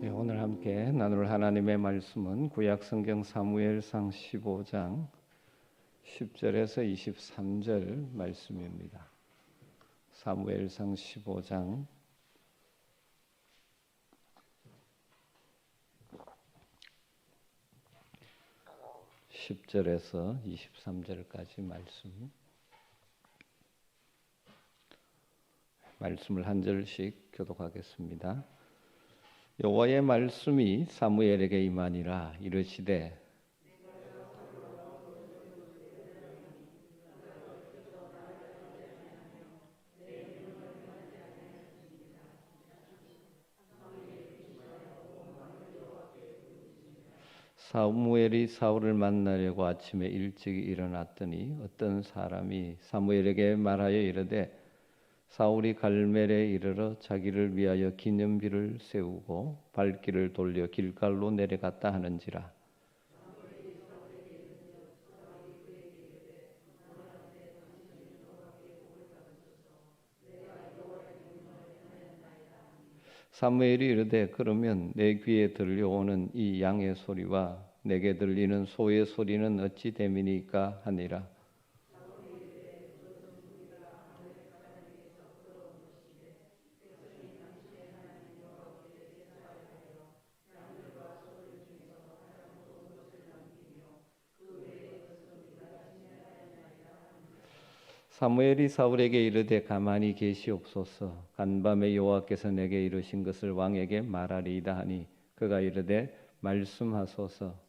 오늘 함께 나눌 하나님의 말씀은 구약 성경 사무엘상 15장 10절에서 23절 말씀입니다. 사무엘상 15장 10절에서 23절까지 말씀을 한 절씩 교독하겠습니다. 여호와의 말씀이 사무엘에게 임하니라. 이르시되 사무엘이 사울을 만나려고 아침에 일찍 일어났더니 어떤 사람이 사무엘에게 말하여 이르되 사울이 갈멜에 이르러 자기를 위하여 기념비를 세우고 발길을 돌려 길갈로 내려갔다 하는지라. 사무엘이 이르되 그러면 내 귀에 들려오는 이 양의 소리와 내게 들리는 소의 소리는 어찌 됨이니까 하니라. 사무엘이 사울에게 이르되 가만히 계시옵소서. 간밤에 여호와께서 내게 이르신 것을 왕에게 말하리이다 하니 그가 이르되 말씀하소서.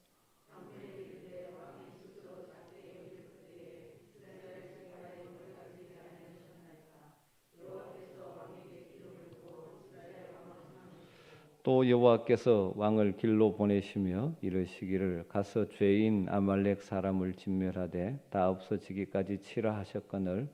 또 여호와께서 왕을 길로 보내시며 이르시기를 가서 죄인 아말렉 사람을 진멸하되 다 없어지기까지 치라 하셨거늘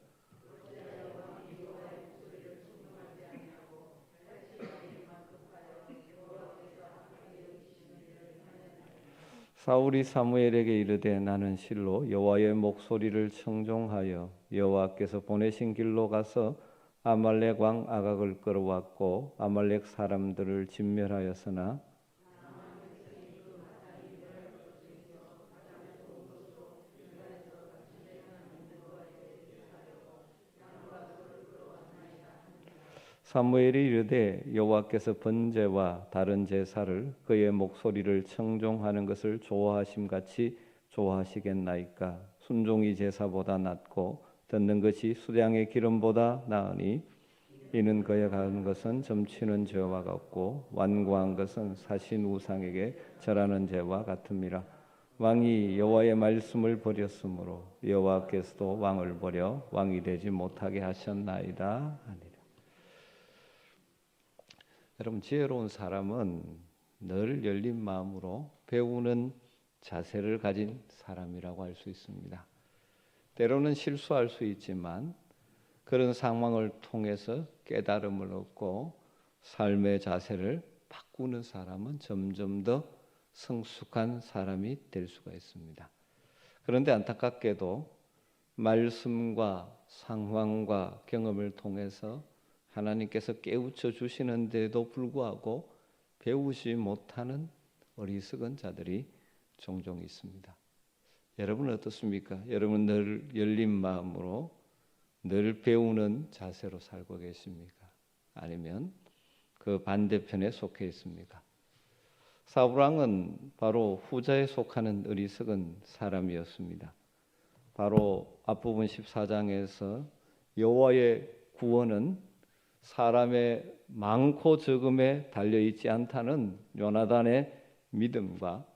사울이 사무엘에게 이르되 나는 실로 여호와의 목소리를 청종하여 여호와께서 보내신 길로 가서 아말렉 왕 아각을 끌어왔고 아말렉 사람들을 진멸하였으나 사무엘이 이르되 여호와께서 번제와 다른 제사를 그의 목소리를 청종하는 것을 좋아하심같이 좋아하시겠나이까. 순종이 제사보다 낫고 듣는 것이 수량의 기름보다 나으니 이는 그에 가는 것은 점치는 죄와 같고 완고한 것은 사신 우상에게 절하는 죄와 같음이라. 왕이 여호와의 말씀을 버렸으므로 여호와께서도 왕을 버려 왕이 되지 못하게 하셨나이다 하니라. 여러분, 지혜로운 사람은 늘 열린 마음으로 배우는 자세를 가진 사람이라고 할 수 있습니다. 때로는 실수할 수 있지만 그런 상황을 통해서 깨달음을 얻고 삶의 자세를 바꾸는 사람은 점점 더 성숙한 사람이 될 수가 있습니다. 그런데 안타깝게도 말씀과 상황과 경험을 통해서 하나님께서 깨우쳐 주시는데도 불구하고 배우지 못하는 어리석은 자들이 종종 있습니다. 여러분은 어떻습니까? 여러분 늘 열린 마음으로 늘 배우는 자세로 살고 계십니까? 아니면 그 반대편에 속해 있습니까? 사울 왕은 바로 후자에 속하는 어리석은 사람이었습니다. 바로 앞부분 14장에서 여호와의 구원은 사람의 많고 적음에 달려있지 않다는 요나단의 믿음과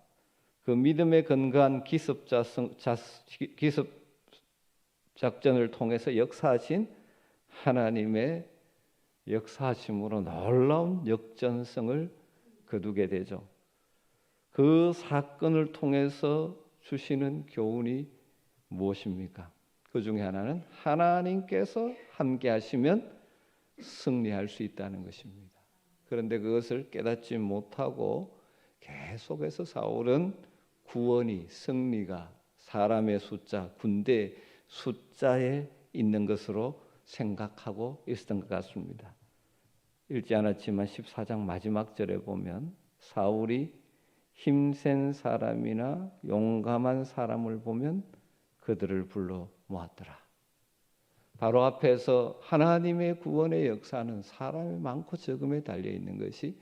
그 믿음에 근거한 기습 작전을 통해서 역사하신 하나님의 역사하심으로 놀라운 역전성을 거두게 되죠. 그 사건을 통해서 주시는 교훈이 무엇입니까? 그 중에 하나는 하나님께서 함께 하시면 승리할 수 있다는 것입니다. 그런데 그것을 깨닫지 못하고 계속해서 사울은 구원이, 승리가 사람의 숫자, 군대 숫자에 있는 것으로 생각하고 있었던 것 같습니다. 읽지 않았지만 14장 마지막 절에 보면 사울이 힘센 사람이나 용감한 사람을 보면 그들을 불러 모았더라. 바로 앞에서 하나님의 구원의 역사는 사람이 많고 적음에 달려 있는 것이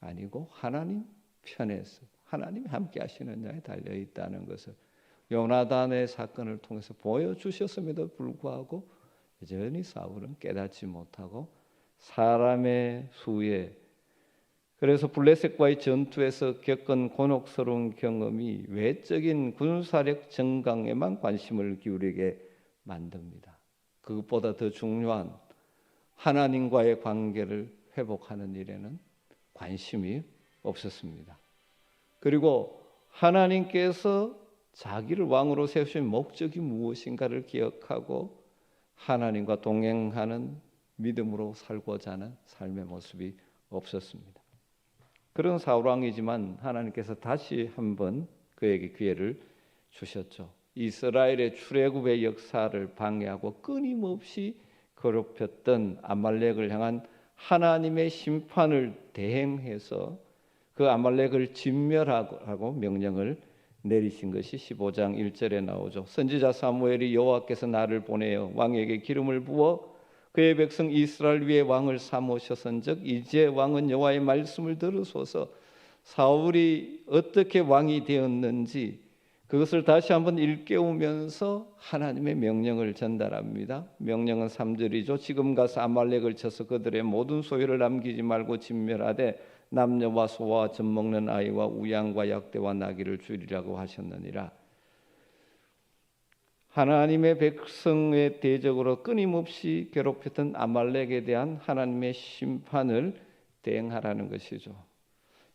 아니고 하나님 편에서 하나님이 함께 하시는 자에 달려 있다는 것을 요나단의 사건을 통해서 보여주셨음에도 불구하고 여전히 사울은 깨닫지 못하고 사람의 수에, 그래서 블레셋과의 전투에서 겪은 곤혹스러운 경험이 외적인 군사력 증강에만 관심을 기울이게 만듭니다. 그것보다 더 중요한 하나님과의 관계를 회복하는 일에는 관심이 없었습니다. 그리고 하나님께서 자기를 왕으로 세우신 목적이 무엇인가를 기억하고 하나님과 동행하는 믿음으로 살고자 하는 삶의 모습이 없었습니다. 그런 사울 왕이지만 하나님께서 다시 한번 그에게 기회를 주셨죠. 이스라엘의 출애굽의 역사를 방해하고 끊임없이 괴롭혔던 아말렉을 향한 하나님의 심판을 대행해서 그 아말렉을 진멸하고 명령을 내리신 것이 15장 1절에 나오죠. 선지자 사무엘이 여호와께서 나를 보내어 왕에게 기름을 부어 그의 백성 이스라엘 위에 왕을 삼으셨은즉 이제 왕은 여호와의 말씀을 들으소서. 사울이 어떻게 왕이 되었는지 그것을 다시 한번 일깨우면서 하나님의 명령을 전달합니다. 명령은 3절이죠. 지금 가서 아말렉을 쳐서 그들의 모든 소유를 남기지 말고 진멸하되 남녀와 소와 젖 먹는 아이와 우양과 약대와 나귀를 죽이라고 하셨느니라. 하나님의 백성의 대적으로 끊임없이 괴롭혔던 아말렉에 대한 하나님의 심판을 대행하라는 것이죠.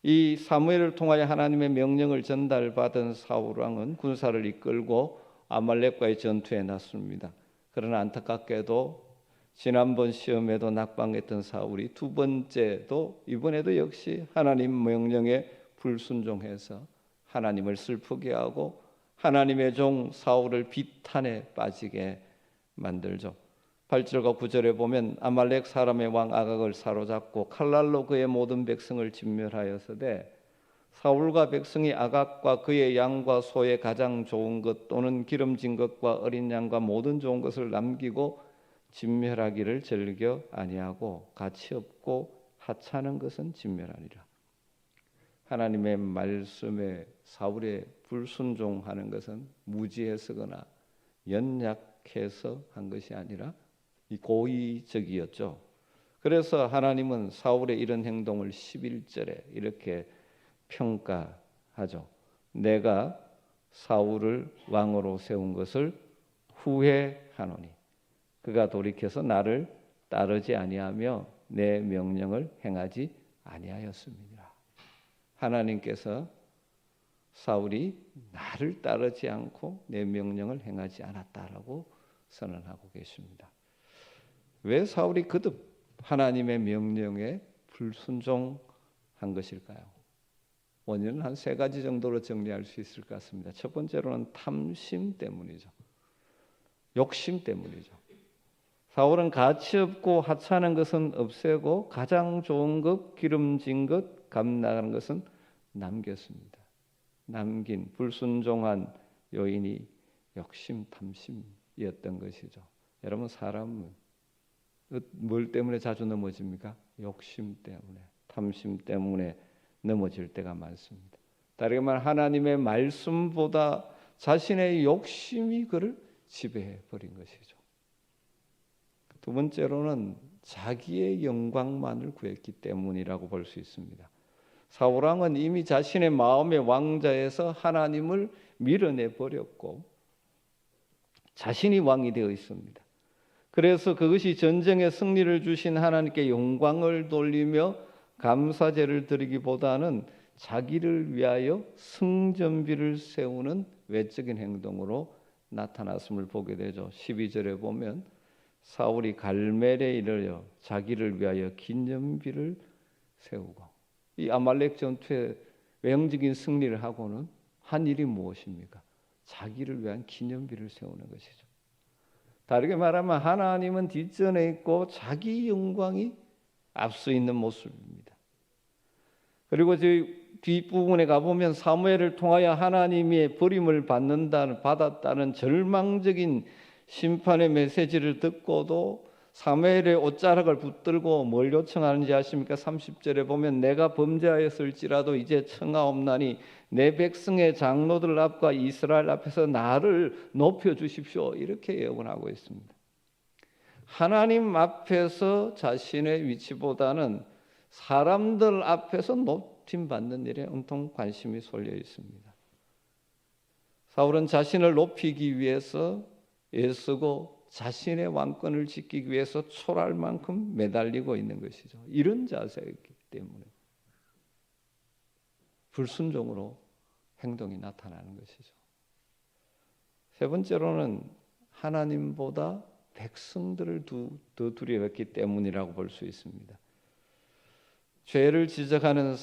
이 사무엘을 통하여 하나님의 명령을 전달받은 사울 왕은 군사를 이끌고 아말렉과의 전투에 나섭니다. 그러나 안타깝게도 지난번 시험에도 낙방했던 사울이 두 번째도 이번에도 역시 하나님 명령에 불순종해서 하나님을 슬프게 하고 하나님의 종 사울을 비탄에 빠지게 만들죠. 8절과 9절에 보면 아말렉 사람의 왕 아각을 사로잡고 칼날로 그의 모든 백성을 진멸하였으되 사울과 백성이 아각과 그의 양과 소의 가장 좋은 것 또는 기름진 것과 어린 양과 모든 좋은 것을 남기고 진멸하기를 즐겨 아니하고 가치 없고 하찮은 것은 진멸하니라. 하나님의 말씀에 사울의 불순종하는 것은 무지해서거나 연약해서 한 것이 아니라 고의적이었죠. 그래서 하나님은 사울의 이런 행동을 11절에 이렇게 평가하죠. 내가 사울을 왕으로 세운 것을 후회하노니 그가 돌이켜서 나를 따르지 아니하며 내 명령을 행하지 아니하였습니다. 하나님께서 사울이 나를 따르지 않고 내 명령을 행하지 않았다라고 선언하고 계십니다. 왜 사울이 거듭 하나님의 명령에 불순종한 것일까요? 원인은 한 세 가지 정도로 정리할 수 있을 것 같습니다. 첫 번째로는 탐심 때문이죠. 욕심 때문이죠. 사울은 가치 없고 하찮은 것은 없애고 가장 좋은 것, 기름진 것, 값나가는 것은 남겼습니다. 남긴 불순종한 요인이 욕심, 탐심이었던 것이죠. 여러분 사람은 뭘 때문에 자주 넘어집니까? 욕심 때문에, 탐심 때문에 넘어질 때가 많습니다. 다르게 말하면 하나님의 말씀보다 자신의 욕심이 그를 지배해 버린 것이죠. 두 번째로는 자기의 영광만을 구했기 때문이라고 볼 수 있습니다. 사울 왕은 이미 자신의 마음의 왕자에서 하나님을 밀어내 버렸고 자신이 왕이 되어 있습니다. 그래서 그것이 전쟁의 승리를 주신 하나님께 영광을 돌리며 감사제를 드리기보다는 자기를 위하여 승전비를 세우는 외적인 행동으로 나타났음을 보게 되죠. 12절에 보면 사울이 갈멜에 이르러 자기를 위하여 기념비를 세우고, 이 아말렉 전투에 외형적인 승리를 하고는 한 일이 무엇입니까? 자기를 위한 기념비를 세우는 것이죠. 다르게 말하면 하나님은 뒷전에 있고 자기 영광이 앞서 있는 모습입니다. 그리고 뒷부분에 가보면 사무엘을 통하여 하나님의 버림을 받았다는 절망적인 심판의 메시지를 듣고도 사무엘의 옷자락을 붙들고 뭘 요청하는지 아십니까? 30절에 보면 내가 범죄하였을지라도 이제 청하옵나니 내 백성의 장로들 앞과 이스라엘 앞에서 나를 높여주십시오. 이렇게 예언하고 있습니다. 하나님 앞에서 자신의 위치보다는 사람들 앞에서 높임받는 일에 온통 관심이 쏠려 있습니다. 사울은 자신을 높이기 위해서 애쓰고 자신의 왕권을 지키기 위해서 초라할 만큼 매달리고 있는 것이죠. 이런 자세이기 때문에 불순종으로 행동이 나타나는 것이죠. 세 번째로는 하나님보다 백성들을 더 두려웠기 때문이라고 볼 수 있습니다. 죄를 지적하는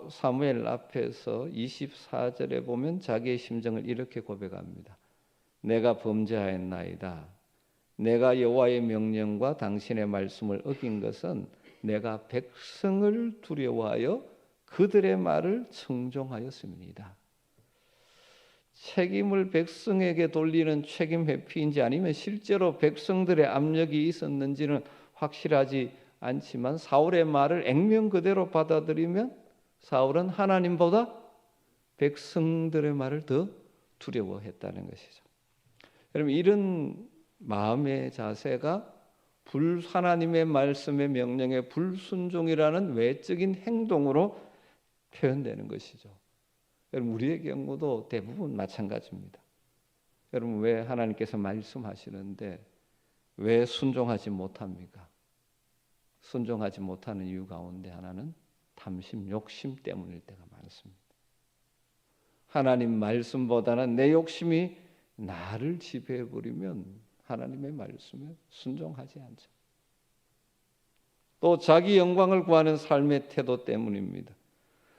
사무엘 앞에서 24절에 보면 자기의 심정을 이렇게 고백합니다. 내가 범죄하였나이다. 내가 여호와의 명령과 당신의 말씀을 어긴 것은 내가 백성을 두려워하여 그들의 말을 청종하였습니다. 책임을 백성에게 돌리는 책임 회피인지 아니면 실제로 백성들의 압력이 있었는지는 확실하지 않지만 사울의 말을 액면 그대로 받아들이면 사울은 하나님보다 백성들의 말을 더 두려워했다는 것이죠. 여러분, 이런 마음의 자세가 하나님의 말씀의 명령에 불순종이라는 외적인 행동으로 표현되는 것이죠. 여러분, 우리의 경우도 대부분 마찬가지입니다. 여러분, 왜 하나님께서 말씀하시는데 왜 순종하지 못합니까? 순종하지 못하는 이유 가운데 하나는 탐심, 욕심 때문일 때가 많습니다. 하나님 말씀보다는 내 욕심이 나를 지배해버리면 하나님의 말씀에 순종하지 않죠. 또 자기 영광을 구하는 삶의 태도 때문입니다.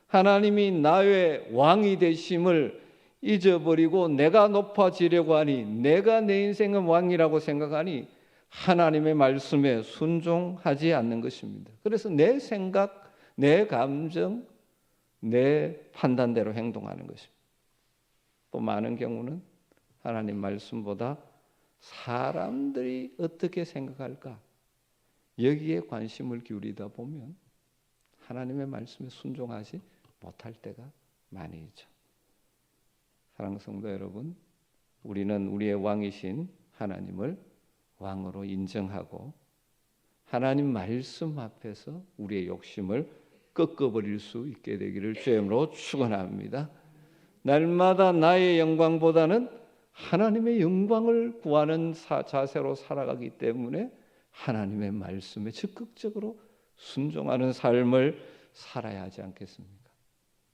하나님이 나의 왕이 되심을 잊어버리고 내가 높아지려고 하니, 내가 내 인생의 왕이라고 생각하니 하나님의 말씀에 순종하지 않는 것입니다. 그래서 내 생각, 내 감정, 내 판단대로 행동하는 것입니다. 또 많은 경우는 하나님 말씀보다 사람들이 어떻게 생각할까, 여기에 관심을 기울이다 보면 하나님의 말씀에 순종하지 못할 때가 많이 있죠. 사랑하는 성도 여러분, 우리는 우리의 왕이신 하나님을 왕으로 인정하고 하나님 말씀 앞에서 우리의 욕심을 꺾어버릴 수 있게 되기를 주님으로 축원합니다. 날마다 나의 영광보다는 하나님의 영광을 구하는 자세로 살아가기 때문에 하나님의 말씀에 적극적으로 순종하는 삶을 살아야 하지 않겠습니까?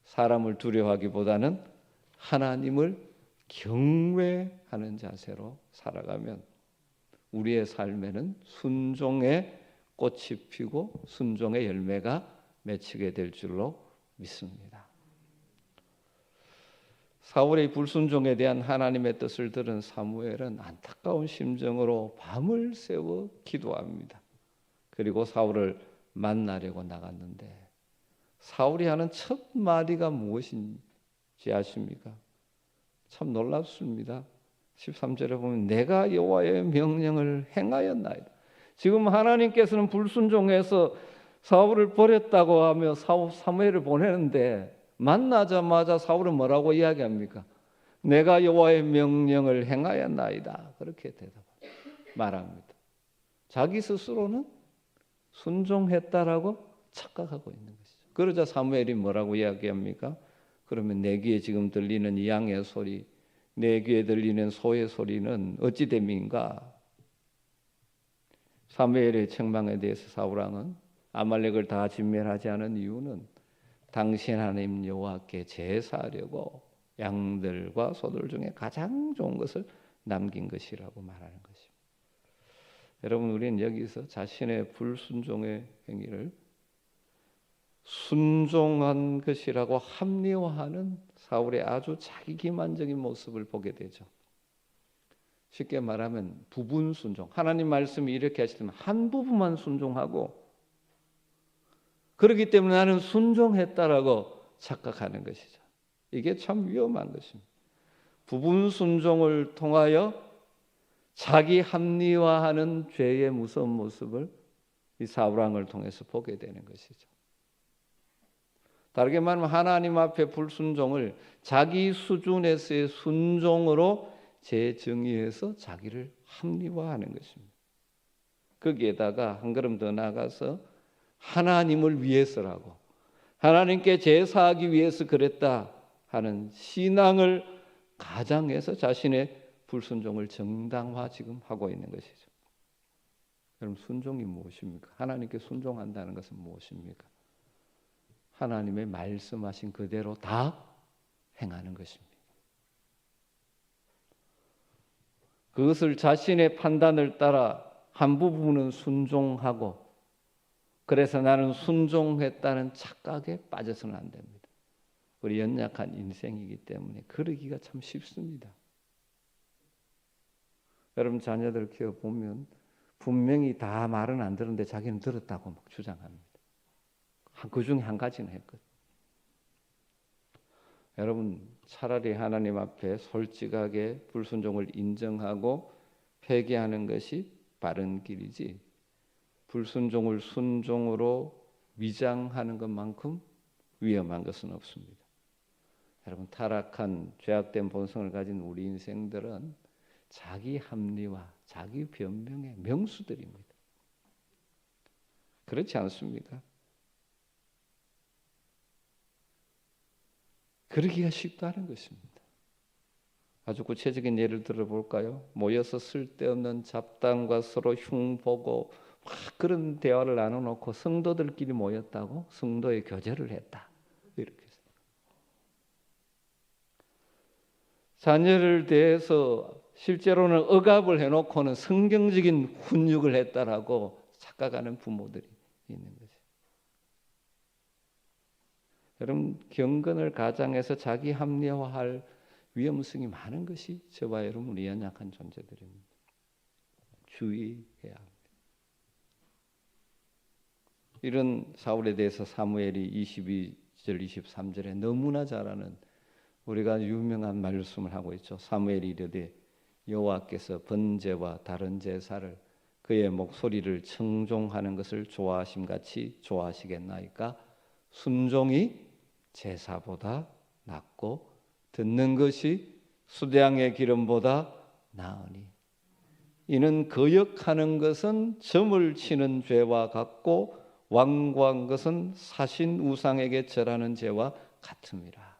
사람을 두려워하기보다는 하나님을 경외하는 자세로 살아가면 우리의 삶에는 순종의 꽃이 피고 순종의 열매가 맺히게 될 줄로 믿습니다. 사울의 불순종에 대한 하나님의 뜻을 들은 사무엘은 안타까운 심정으로 밤을 새워 기도합니다. 그리고 사울을 만나려고 나갔는데 사울이 하는 첫 마디가 무엇인지 아십니까? 참 놀랍습니다. 13절에 보면 내가 여호와의 명령을 행하였나이다. 지금 하나님께서는 불순종해서 사울을 버렸다고 하며 사무엘을 보내는데 만나자마자 사울은 뭐라고 이야기합니까? 내가 여호와의 명령을 행하였나이다. 그렇게 말합니다. 자기 스스로는 순종했다라고 착각하고 있는 것이죠. 그러자 사무엘이 뭐라고 이야기합니까? 그러면 내 귀에 지금 들리는 이 양의 소리, 내 귀에 들리는 소의 소리는 어찌 됨인가? 사무엘의 책망에 대해서 사울왕은 아말렉을 다 진멸하지 않은 이유는 당신 하나님 여호와께 제사하려고 양들과 소들 중에 가장 좋은 것을 남긴 것이라고 말하는 것입니다. 여러분, 우리는 여기서 자신의 불순종의 행위를 순종한 것이라고 합리화하는 사울의 아주 자기기만적인 모습을 보게 되죠. 쉽게 말하면 부분 순종. 하나님 말씀이 이렇게 하시면 한 부분만 순종하고, 그렇기 때문에 나는 순종했다라고 착각하는 것이죠. 이게 참 위험한 것입니다. 부분 순종을 통하여 자기 합리화하는 죄의 무서운 모습을 이 사울왕을 통해서 보게 되는 것이죠. 다르게 말하면 하나님 앞에 불순종을 자기 수준에서의 순종으로 재정의해서 자기를 합리화하는 것입니다. 거기에다가 한 걸음 더 나아가서 하나님을 위해서라고, 하나님께 제사하기 위해서 그랬다 하는 신앙을 가장해서 자신의 불순종을 정당화 지금 하고 있는 것이죠. 여러분, 순종이 무엇입니까? 하나님께 순종한다는 것은 무엇입니까? 하나님의 말씀하신 그대로 다 행하는 것입니다. 그것을 자신의 판단을 따라 한 부분은 순종하고, 그래서 나는 순종했다는 착각에 빠져서는 안 됩니다. 우리 연약한 인생이기 때문에 그러기가 참 쉽습니다. 여러분, 자녀들 키워보면 분명히 다 말은 안 들었는데 자기는 들었다고 막 주장합니다. 그 중에 한 가지는 했거든요. 여러분, 차라리 하나님 앞에 솔직하게 불순종을 인정하고 회개하는 것이 바른 길이지, 불순종을 순종으로 위장하는 것만큼 위험한 것은 없습니다. 여러분, 타락한 죄악된 본성을 가진 우리 인생들은 자기 합리화, 자기 변명의 명수들입니다. 그렇지 않습니까? 그러기가 쉽다는 것입니다. 아주 구체적인 예를 들어볼까요? 모여서 쓸데없는 잡담과 서로 흉보고 막 그런 대화를 나눠놓고 성도들끼리 모였다고 성도의 교제를 했다, 이렇게 해서. 자녀를 대해서 실제로는 억압을 해놓고는 성경적인 훈육을 했다라고 착각하는 부모들이 있는 거죠. 여러분, 경건을 가장해서 자기 합리화할 위험성이 많은 것이 저와 여러분, 우리 연약한 존재들입니다. 주의해야 합니다. 이런 사울에 대해서 사무엘이 22절 23절에 너무나 잘 아는 우리가 유명한 말씀을 하고 있죠. 사무엘이 이르되 여호와께서 번제와 다른 제사를 그의 목소리를 청종하는 것을 좋아하심같이 좋아하시겠나이까? 순종이 제사보다 낫고 듣는 것이 수량의 기름보다 나으니, 이는 거역하는 것은 점을 치는 죄와 같고 완고한 것은 사신 우상에게 절하는 죄와 같음이라.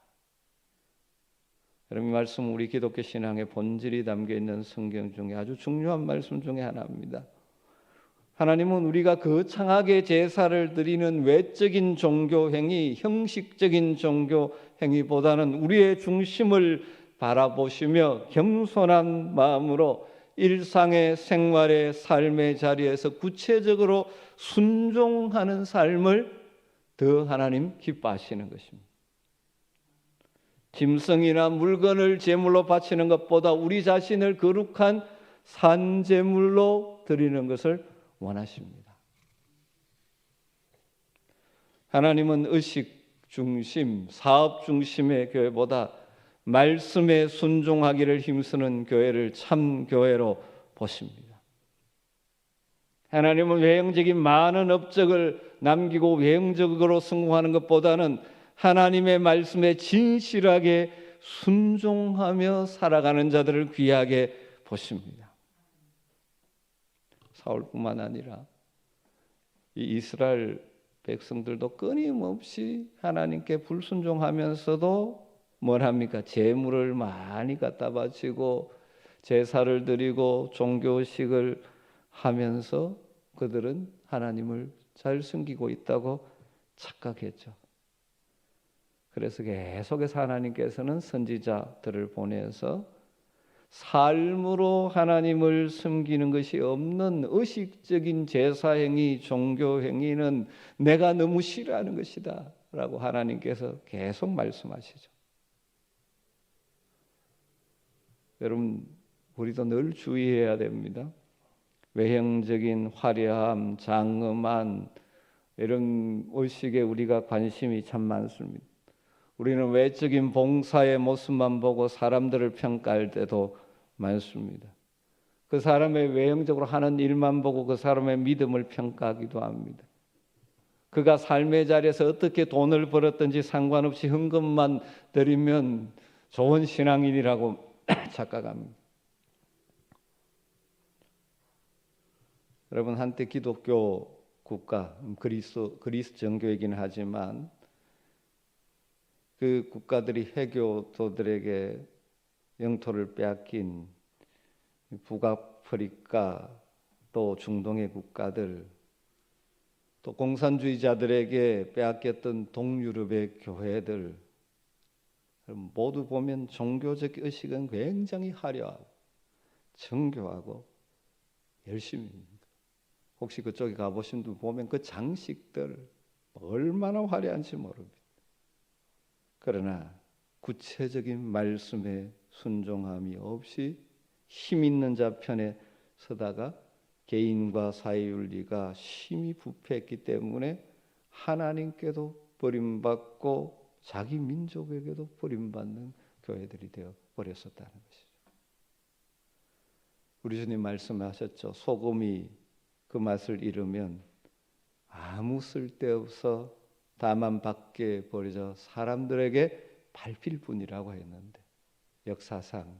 여러분, 이 말씀 우리 기독교 신앙의 본질이 담겨 있는 성경 중에 아주 중요한 말씀 중에 하나입니다. 하나님은 우리가 거창하게 제사를 드리는 외적인 종교 행위, 형식적인 종교 행위보다는 우리의 중심을 바라보시며 겸손한 마음으로 일상의 생활의 삶의 자리에서 구체적으로 순종하는 삶을 더 하나님 기뻐하시는 것입니다. 짐승이나 물건을 제물로 바치는 것보다 우리 자신을 거룩한 산제물로 드리는 것을 원하십니다. 하나님은 의식 중심, 사업 중심의 교회보다 말씀에 순종하기를 힘쓰는 교회를 참 교회로 보십니다. 하나님은 외형적인 많은 업적을 남기고 외형적으로 성공하는 것보다는 하나님의 말씀에 진실하게 순종하며 살아가는 자들을 귀하게 보십니다. 사울뿐만 아니라 이 이스라엘 백성들도 끊임없이 하나님께 불순종하면서도 뭘 합니까? 제물을 많이 갖다 바치고 제사를 드리고 종교식을 하면서 그들은 하나님을 잘 섬기고 있다고 착각했죠. 그래서 계속해서 하나님께서는 선지자들을 보내서 삶으로 하나님을 섬기는 것이 없는 의식적인 제사행위, 종교행위는 내가 너무 싫어하는 것이다 라고 하나님께서 계속 말씀하시죠. 여러분, 우리도 늘 주의해야 됩니다. 외형적인 화려함, 장엄한 이런 의식에 우리가 관심이 참 많습니다. 우리는 외적인 봉사의 모습만 보고 사람들을 평가할 때도 많습니다. 그 사람의 외형적으로 하는 일만 보고 그 사람의 믿음을 평가하기도 합니다. 그가 삶의 자리에서 어떻게 돈을 벌었든지 상관없이 헌금만 드리면 좋은 신앙인이라고 착각합니다. 여러분, 한때 기독교 국가, 그리스 정교이긴 하지만 그 국가들이 해교도들에게 영토를 빼앗긴 북아프리카, 또 중동의 국가들, 또 공산주의자들에게 빼앗겼던 동유럽의 교회들, 모두 보면 종교적 의식은 굉장히 화려하고 정교하고 열심입니다. 혹시 그쪽에 가보신 분 보면 그 장식들 얼마나 화려한지 모릅니다. 그러나 구체적인 말씀에 순종함이 없이 힘 있는 자 편에 서다가 개인과 사회윤리가 심히 부패했기 때문에 하나님께도 버림받고 자기 민족에게도 버림받는 교회들이 되어 버렸었다는 것이죠. 우리 주님 말씀하셨죠. 소금이 그 맛을 잃으면 아무 쓸데없어 다만 밖에 버려져 사람들에게 밟힐 뿐이라고 했는데, 역사상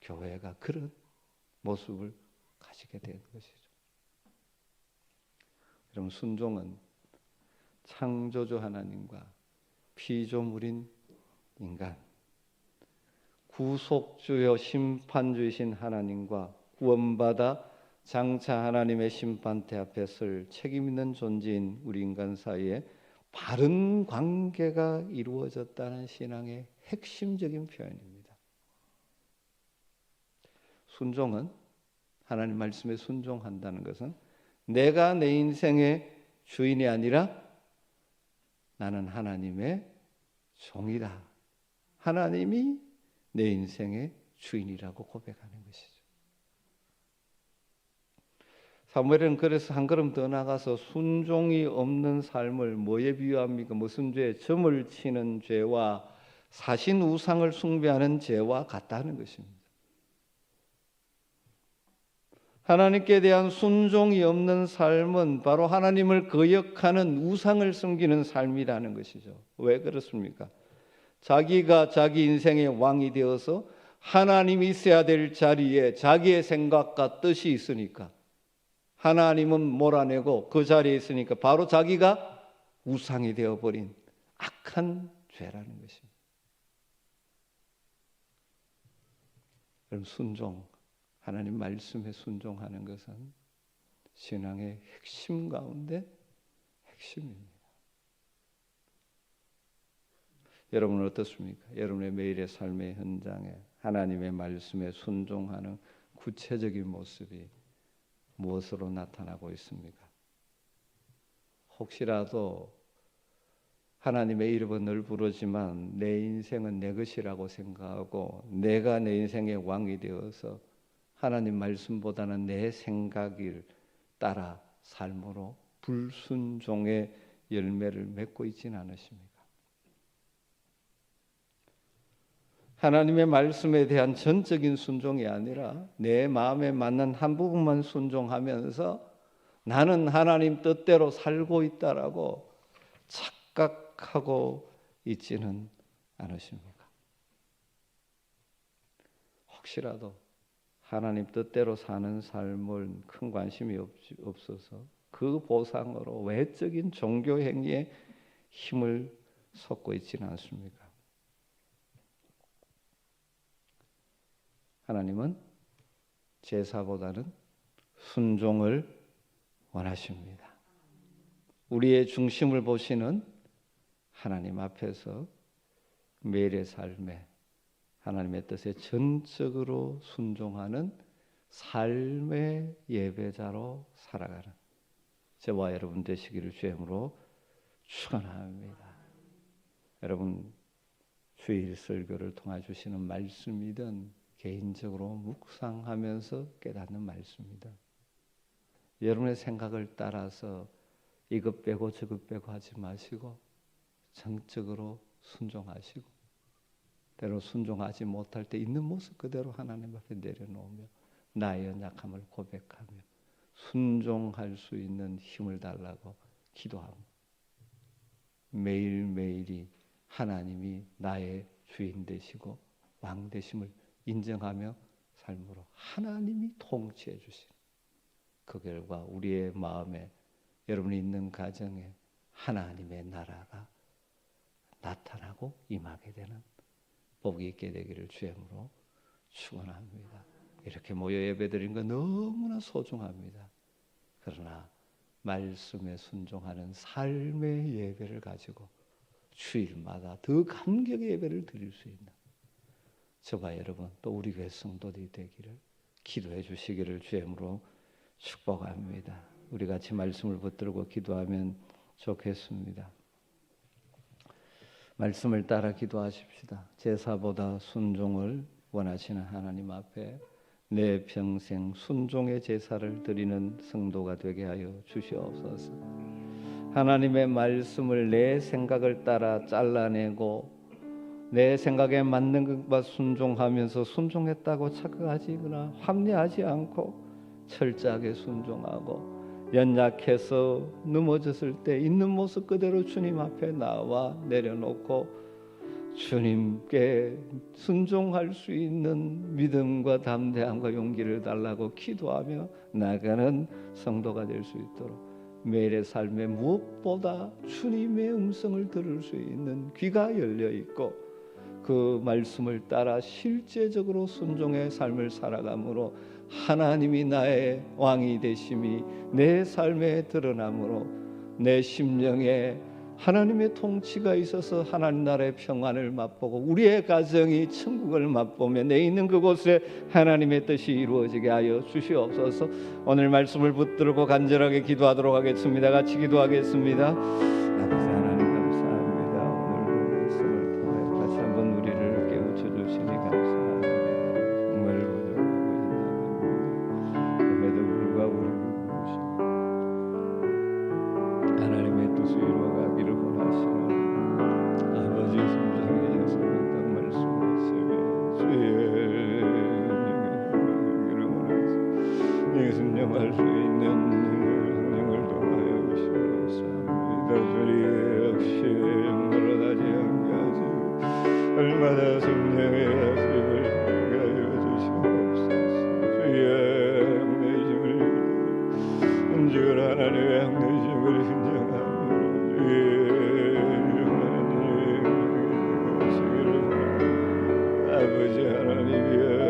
교회가 그런 모습을 가지게 된 것이죠. 여러분, 순종은 창조주 하나님과 피조물인 인간, 구속주여 심판주이신 하나님과 구원받아 장차 하나님의 심판대 앞에 설 책임 있는 존재인 우리 인간 사이에 바른 관계가 이루어졌다는 신앙의 핵심적인 표현입니다. 순종은, 하나님 말씀에 순종한다는 것은 내가 내 인생의 주인이 아니라 나는 하나님의 종이다, 하나님이 내 인생의 주인이라고 고백하는 것이죠. 사무엘은 그래서 한 걸음 더 나가서 순종이 없는 삶을 뭐에 비유합니까? 무슨 죄? 점을 치는 죄와 사신 우상을 숭배하는 죄와 같다는 것입니다. 하나님께 대한 순종이 없는 삶은 바로 하나님을 거역하는 우상을 섬기는 삶이라는 것이죠. 왜 그렇습니까? 자기가 자기 인생의 왕이 되어서 하나님이 있어야 될 자리에 자기의 생각과 뜻이 있으니까, 하나님은 몰아내고 그 자리에 있으니까 바로 자기가 우상이 되어버린 악한 죄라는 것입니다. 그럼 순종, 하나님 말씀에 순종하는 것은 신앙의 핵심 가운데 핵심입니다. 여러분은 어떻습니까? 여러분의 매일의 삶의 현장에 하나님의 말씀에 순종하는 구체적인 모습이 무엇으로 나타나고 있습니까? 혹시라도 하나님의 이름은 늘 부르지만 내 인생은 내 것이라고 생각하고 내가 내 인생의 왕이 되어서 하나님 말씀보다는 내 생각을 따라 삶으로 불순종의 열매를 맺고 있지는 않으십니까? 하나님의 말씀에 대한 전적인 순종이 아니라 내 마음에 맞는 한 부분만 순종하면서 나는 하나님 뜻대로 살고 있다라고 착각하고 있지는 않으십니까? 혹시라도 하나님 뜻대로 사는 삶은 큰 관심이 없어서 그 보상으로 외적인 종교 행위에 힘을 쏟고 있지는 않습니까? 하나님은 제사보다는 순종을 원하십니다. 우리의 중심을 보시는 하나님 앞에서 매일의 삶에 하나님의 뜻에 전적으로 순종하는 삶의 예배자로 살아가는 저와 여러분 되시기를 주의 이름으로 축원합니다. 여러분, 주일 설교를 통해 주시는 말씀이든 개인적으로 묵상하면서 깨닫는 말씀이든 여러분의 생각을 따라서 이것 빼고 저것 빼고 하지 마시고 전적으로 순종하시고, 때로 순종하지 못할 때 있는 모습 그대로 하나님 앞에 내려놓으며 나의 연약함을 고백하며 순종할 수 있는 힘을 달라고 기도합니다. 매일매일이 하나님이 나의 주인 되시고 왕 되심을 인정하며 삶으로 하나님이 통치해 주신 그 결과 우리의 마음에, 여러분이 있는 가정에 하나님의 나라가 나타나고 임하게 되는 복이 있게 되기를 주님으로 축원합니다. 이렇게 모여 예배드린 거 너무나 소중합니다. 그러나 말씀에 순종하는 삶의 예배를 가지고 주일마다 더 감격의 예배를 드릴 수 있는 저와 여러분 또 우리 교회 성도들이 되기를 기도해 주시기를 주님으로 축복합니다. 우리 같이 말씀을 붙들고 기도하면 좋겠습니다. 말씀을 따라 기도하십시다. 제사보다 순종을 원하시는 하나님 앞에 내 평생 순종의 제사를 드리는 성도가 되게 하여 주시옵소서. 하나님의 말씀을 내 생각을 따라 잘라내고 내 생각에 맞는 것과 순종하면서 순종했다고 착각하지거나 합리하지 않고 철저하게 순종하고 연약해서 넘어졌을 때 있는 모습 그대로 주님 앞에 나와 내려놓고 주님께 순종할 수 있는 믿음과 담대함과 용기를 달라고 기도하며 나가는 성도가 될 수 있도록 매일의 삶에 무엇보다 주님의 음성을 들을 수 있는 귀가 열려 있고 그 말씀을 따라 실제적으로 순종의 삶을 살아감으로 하나님이 나의 왕이 되심이 내 삶에 드러나므로 내 심령에 하나님의 통치가 있어서 하나님 나라의 평안을 맛보고 우리의 가정이 천국을 맛보며 내 있는 그곳에 하나님의 뜻이 이루어지게 하여 주시옵소서. 오늘 말씀을 붙들고 간절하게 기도하도록 하겠습니다. 같이 기도하겠습니다. 아버지 하나님 감사합니다. 오늘도 말씀을 통해 다시 한번 우리를 깨우쳐 주시니 감사합니다. 정말 부족하고 있나갑니다. 그럼에도 불구하고 우리를 하나님의 뜻을 이루어가기를 원하시는 아버지 심정에 예수님 말씀하시며 주의 능력을 원하시 예수님할 수 있는 능력을 통하여 주시옵소서. 주의 역시 영원하지 않게 하시고 얼마나 성령의 약속을 하여 주시옵소서. 주의 항내심을 은직을 하나님의 항내심을 인정하며 주의 아버지 하나님의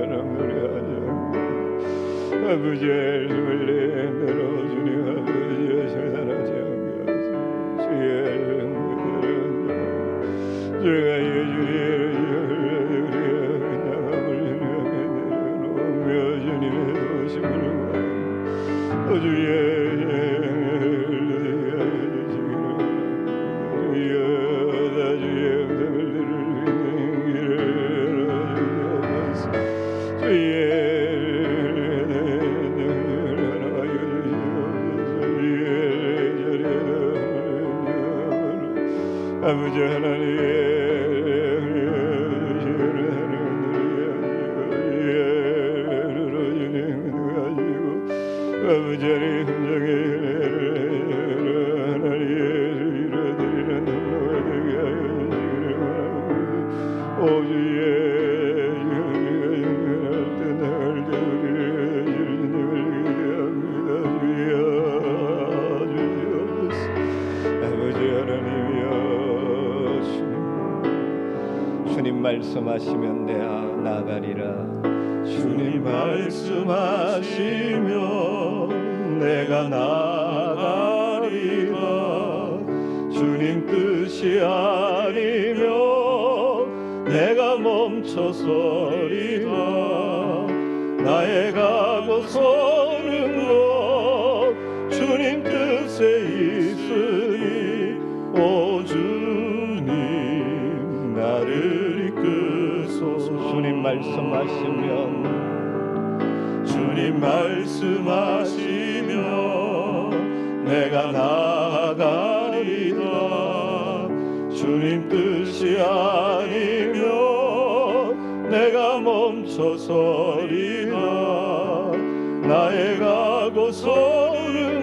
노래하지 않고 아버지의 힘을 내밀어 주님 아버지의 생산하지 않게 하시고 주의 영광을 주가 예주의 은양함을 내려놓으며 주님의 도심을 구하며 주의 아버지 하나님 아버지 하나님 흔적의 하나님의 이루어드리는 능력을 되게 하여 주시기를 바랍니다. 오주의 영원할 때 나을 때 우리를 주님을 기대합니다. 주여 주시옵소서. 아버지 하나님이여 주님 말씀하시면 내가 나가리라. 주님 말씀하시면 내가 나가리라. 주님 뜻이 아니면 내가 멈춰서리라. 나의 가고 서는 것 주님 뜻에 있으니 오 주님 나를 이끄소서. 주님 말씀하시면 내가 나아가리라. 주님 뜻이 아니면 내가 멈춰서리라. 나의 가고서는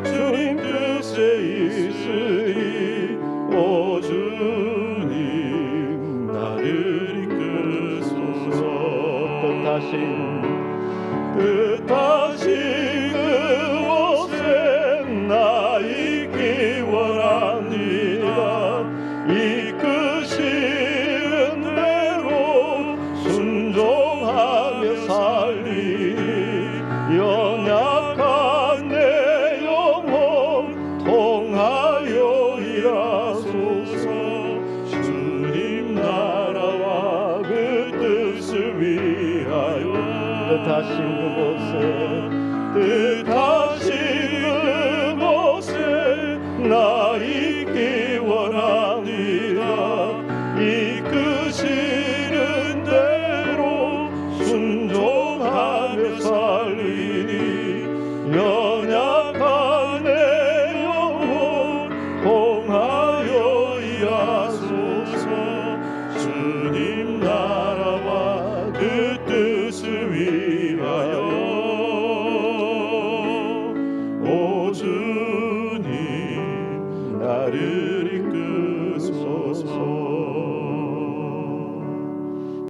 주님 뜻에 있으니 오 주님 나를 이끄소서. 뜻하신 그곳에 나 있기 원합니다. 이끄시는 대로 순종하며 살리니 연약한 내 영혼 통하여 일하소서. 주님 나라와 그 뜻을 위하여 뜻하신 그곳에 나 있기 원합니다. 이끄시는 대로 순종하며 살리니 연약한 내 영혼 통하여 일하소서. 주님 나라와 그 뜻을 위하여 오 주님 나를